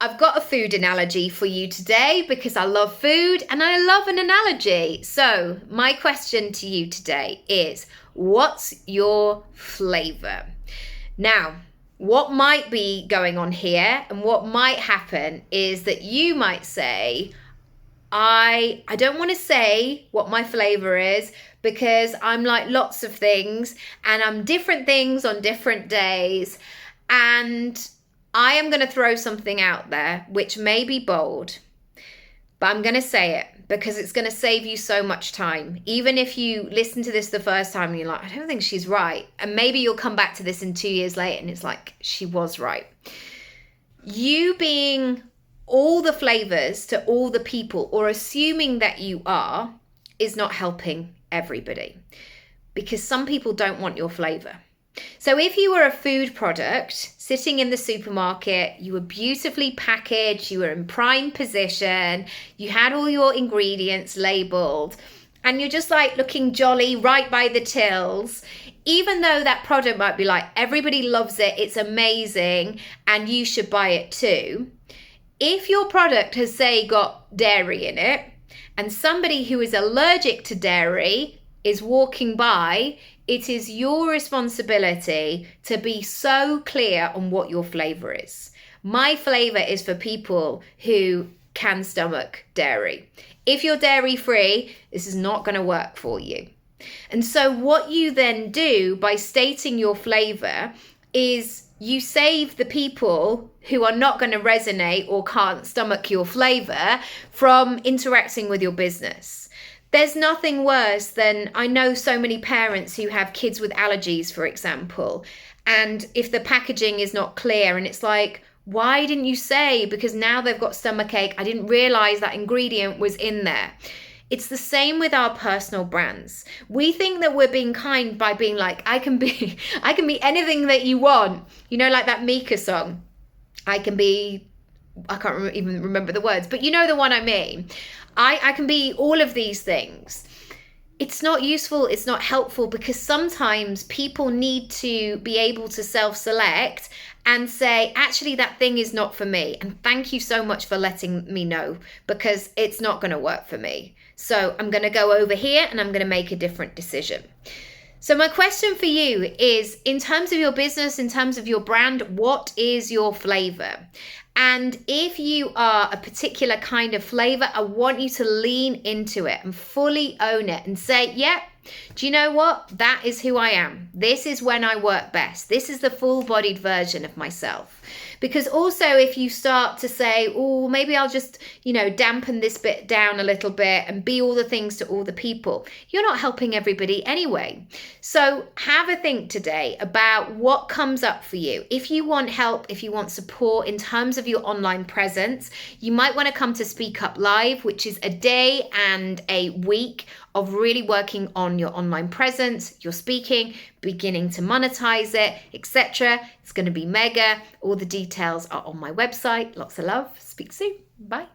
I've got a food analogy for you today because I love food and I love an analogy. So my question to you today is, what's your flavour? Now, what might be going on here and what might happen is that you might say, I don't want to say what my flavour is because I'm like lots of things and I'm different things on different days, and I am going to throw something out there which may be bold, but I'm going to say it because it's going to save you so much time. Even if you listen to this the first time and you're like, I don't think she's right. And maybe you'll come back to this in 2 years later and it's like, she was right. You being all the flavours to all the people, or assuming that you are, is not helping everybody, because some people don't want your flavour. So if you were a food product sitting in the supermarket, you were beautifully packaged, you were in prime position, you had all your ingredients labelled, and you're just like looking jolly right by the tills, even though that product might be like, everybody loves it, it's amazing, and you should buy it too. If your product has, say, got dairy in it, and somebody who is allergic to dairy is walking by, it is your responsibility to be so clear on what your flavour is. My flavour is for people who can stomach dairy. If you're dairy free, this is not going to work for you. And so what you then do by stating your flavour is you save the people who are not going to resonate or can't stomach your flavour from interacting with your business. There's nothing worse than, I know so many parents who have kids with allergies, for example, and if the packaging is not clear and it's like, why didn't you say? Because now they've got stomachache. I didn't realise that ingredient was in there. It's the same with our personal brands. We think that we're being kind by being like, I can be anything that you want. You know, like that Mika song. I can't even remember the words, but you know the one I mean. I can be all of these things. It's not useful, it's not helpful, because sometimes people need to be able to self-select and say, actually, that thing is not for me. And thank you so much for letting me know, because it's not going to work for me. So I'm going to go over here and I'm going to make a different decision. So my question for you is, in terms of your business, in terms of your brand, what is your flavour? And if you are a particular kind of flavour, I want you to lean into it and fully own it and say, yep, do you know what? That is who I am. This is when I work best. This is the full-bodied version of myself. Because also if you start to say, oh, maybe I'll just, dampen this bit down a little bit and be all the things to all the people, you're not helping everybody anyway. So have a think today about what comes up for you. If you want help, if you want support in terms of your online presence, you might want to come to Speak Up Live, which is a day and a week of really working on your online presence, your speaking, beginning to monetize it, etc. It's going to be mega. All the details are on my website. Lots of love. Speak soon. Bye.